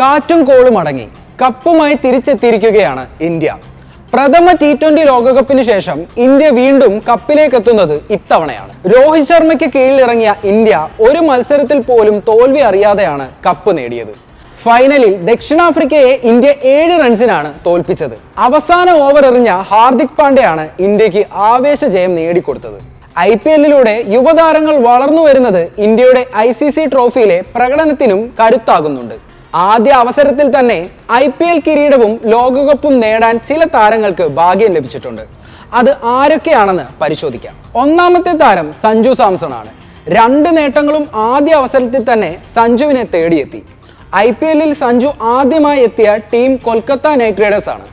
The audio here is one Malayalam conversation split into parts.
കാറ്റും കോളും അടങ്ങി കപ്പുമായി തിരിച്ചെത്തിയിരിക്കുകയാണ് ഇന്ത്യ. പ്രഥമ T20 ലോകകപ്പിന് ശേഷം ഇന്ത്യ വീണ്ടും കപ്പിലേക്ക് എത്തുന്നത് ഇത്തവണയാണ്. രോഹിത് ശർമ്മയ്ക്ക് കീഴിലിറങ്ങിയ ഇന്ത്യ ഒരു മത്സരത്തിൽ പോലും തോൽവി അറിയാതെയാണ് കപ്പ് നേടിയത്. ഫൈനലിൽ ദക്ഷിണാഫ്രിക്കയെ ഇന്ത്യ 7 റൺസിനാണ് തോൽപ്പിച്ചത്. അവസാന ഓവർ എറിഞ്ഞ ഹാർദിക് പാണ്ഡ്യയാണ് ഇന്ത്യക്ക് ആവേശ ജയം നേടിക്കൊടുത്തത്. IPL-ലൂടെ യുവതാരങ്ങൾ വളർന്നു വരുന്നത് ഇന്ത്യയുടെ ICC ട്രോഫിയിലെ പ്രകടനത്തിനും കരുത്താകുന്നുണ്ട്. ആദ്യ അവസരത്തിൽ തന്നെ IPL കിരീടവും ലോകകപ്പും നേടാൻ ചില താരങ്ങൾക്ക് ഭാഗ്യം ലഭിച്ചിട്ടുണ്ട്. അത് ആരൊക്കെയാണെന്ന് പരിശോധിക്കാം. ഒന്നാമത്തെ താരം സഞ്ജു സാംസൺ ആണ്. 2 നേട്ടങ്ങളും ആദ്യ അവസരത്തിൽ തന്നെ സഞ്ജുവിനെ തേടിയെത്തി. IPL-ൽ സഞ്ജു ആദ്യമായി എത്തിയ ടീം കൊൽക്കത്ത നൈറ്റ് റൈഡേഴ്സ് ആണ്.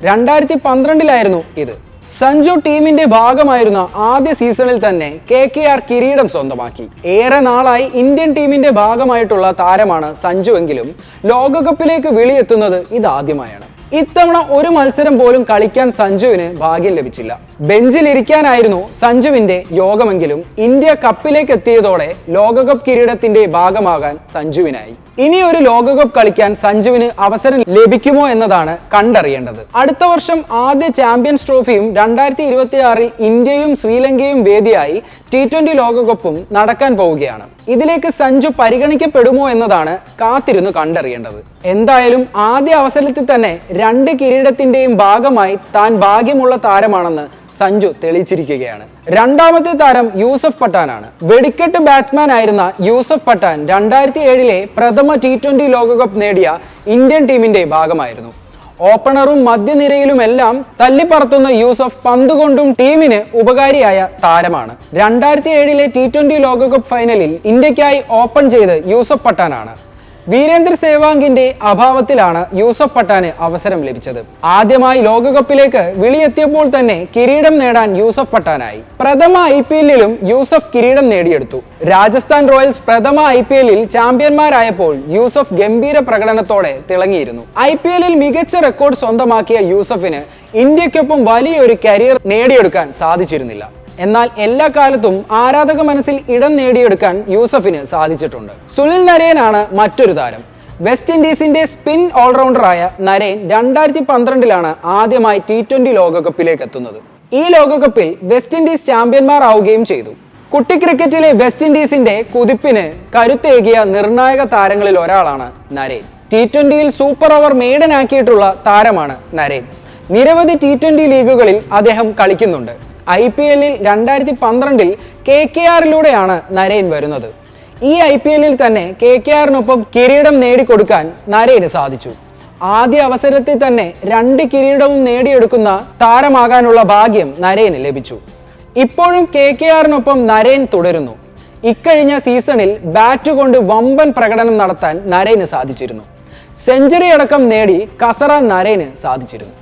2012-ലായിരുന്നു ഇത്. സഞ്ജു ടീമിന്റെ ഭാഗമായിരുന്ന ആദ്യ സീസണിൽ തന്നെ KKR കിരീടം സ്വന്തമാക്കി. ഏറെ നാളായി ഇന്ത്യൻ ടീമിന്റെ ഭാഗമായിട്ടുള്ള താരമാണ് സഞ്ജു എങ്കിലും ലോകകപ്പിലേക്ക് വിളിയെത്തുന്നത് ഇതാദ്യമായാണ്. ഇത്തവണ ഒരു മത്സരം പോലും കളിക്കാൻ സഞ്ജുവിന് ഭാഗ്യം ലഭിച്ചില്ല. ബെഞ്ചിലിരിക്കാനായിരുന്നു സഞ്ജുവിന്റെ യോഗമെങ്കിലും ഇന്ത്യ കപ്പിലേക്ക് എത്തിയതോടെ ലോകകപ്പ് കിരീടത്തിന്റെ ഭാഗമാകാൻ സഞ്ജുവിനായി. ഇനി ഒരു ലോകകപ്പ് കളിക്കാൻ സഞ്ജുവിന് അവസരം ലഭിക്കുമോ എന്നതാണ് കണ്ടറിയേണ്ടത്. അടുത്ത വർഷം ആദ്യ ചാമ്പ്യൻസ് ട്രോഫിയും 2026-ൽ ഇന്ത്യയും ശ്രീലങ്കയും വേദിയായി T20 ലോകകപ്പും നടക്കാൻ പോവുകയാണ്. ഇതിലേക്ക് സഞ്ജു പരിഗണിക്കപ്പെടുമോ എന്നതാണ് കാത്തിരുന്ന് കണ്ടറിയേണ്ടത്. എന്തായാലും ആദ്യ അവസരത്തിൽ തന്നെ 2 കിരീടത്തിന്റെയും ഭാഗമായി താൻ ഭാഗ്യമുള്ള താരമാണെന്ന് സഞ്ജു തെളിയിച്ചിരിക്കുകയാണ്. രണ്ടാമത്തെ താരം യൂസഫ് പഠാനാണ്. വെടിക്കെട്ട് ബാറ്റ്സ്മാൻ ആയിരുന്ന യൂസഫ് പഠാൻ 2007-ലെ പ്രഥമ T20 ലോകകപ്പ് നേടിയ ഇന്ത്യൻ ടീമിന്റെ ഭാഗമായിരുന്നു. ഓപ്പണറും മധ്യനിരയിലുമെല്ലാം തല്ലിപ്പറത്തുന്ന യൂസഫ് പന്തുകൊണ്ടും ടീമിന് ഉപകാരിയായ താരമാണ്. 2007-ലെ T20 ലോകകപ്പ് ഫൈനലിൽ ഇന്ത്യക്കായി ഓപ്പൺ ചെയ്ത് യൂസഫ് പഠാനാണ്. വീരേന്ദർ സേവാഗിന്റെ അഭാവത്തിലാണ് യൂസഫ് പഠാന് അവസരം ലഭിച്ചത്. ആദ്യമായി ലോകകപ്പിലേക്ക് വിളിയെത്തിയപ്പോൾ തന്നെ കിരീടം നേടാൻ യൂസഫ് പഠാനായി. പ്രഥമ IPL-ലും യൂസഫ് കിരീടം നേടിയെടുത്തു. രാജസ്ഥാൻ റോയൽസ് പ്രഥമ IPL-ൽ ചാമ്പ്യന്മാരായപ്പോൾ യൂസഫ് ഗംഭീര പ്രകടനത്തോടെ തിളങ്ങിയിരുന്നു. IPL-ൽ മികച്ച റെക്കോർഡ് സ്വന്തമാക്കിയ യൂസഫിന് ഇന്ത്യക്കൊപ്പം വലിയൊരു കരിയർ നേടിയെടുക്കാൻ സാധിച്ചിരുന്നില്ല. എന്നാൽ എല്ലാ കാലത്തും ആരാധക മനസ്സിൽ ഇടം നേടിയെടുക്കാൻ യൂസഫിന് സാധിച്ചിട്ടുണ്ട്. സുനിൽ നരേനാണ് മറ്റൊരു താരം. വെസ്റ്റ് ഇൻഡീസിന്റെ സ്പിൻ ഓൾറൗണ്ടറായ നരേൻ 2012-ലാണ് ആദ്യമായി T20 ലോകകപ്പിലേക്ക് എത്തുന്നത്. ഈ ലോകകപ്പിൽ വെസ്റ്റ് ഇൻഡീസ് ചാമ്പ്യന്മാർ ആവുകയും ചെയ്തു. കുട്ടി ക്രിക്കറ്റിലെ വെസ്റ്റ് ഇൻഡീസിന്റെ കുതിപ്പിന് കരുത്തേകിയ നിർണായക താരങ്ങളിൽ ഒരാളാണ് നരേൻ. T20-ൽ സൂപ്പർ ഓവർ മെയ്ഡനാക്കിയിട്ടുള്ള താരമാണ് നരേൻ. നിരവധി T20 ലീഗുകളിൽ അദ്ദേഹം കളിക്കുന്നുണ്ട്. IPL-ൽ 2012-ൽ KKR-ലൂടെയാണ് നരേൻ വരുന്നത്. ഈ IPL-ൽ തന്നെ KKR-നൊപ്പം കിരീടം നേടിക്കൊടുക്കാൻ നരേന് സാധിച്ചു. ആദ്യ അവസരത്തിൽ തന്നെ 2 കിരീടവും നേടിയെടുക്കുന്ന താരമാകാനുള്ള ഭാഗ്യം നരേന് ലഭിച്ചു. ഇപ്പോഴും KKR-നൊപ്പം നരേൻ തുടരുന്നു. ഇക്കഴിഞ്ഞ സീസണിൽ ബാറ്റ് കൊണ്ട് വമ്പൻ പ്രകടനം നടത്താൻ നരേന് സാധിച്ചിരുന്നു. സെഞ്ചുറി അടക്കം നേടി കസറാൻ നരേന് സാധിച്ചിരുന്നു.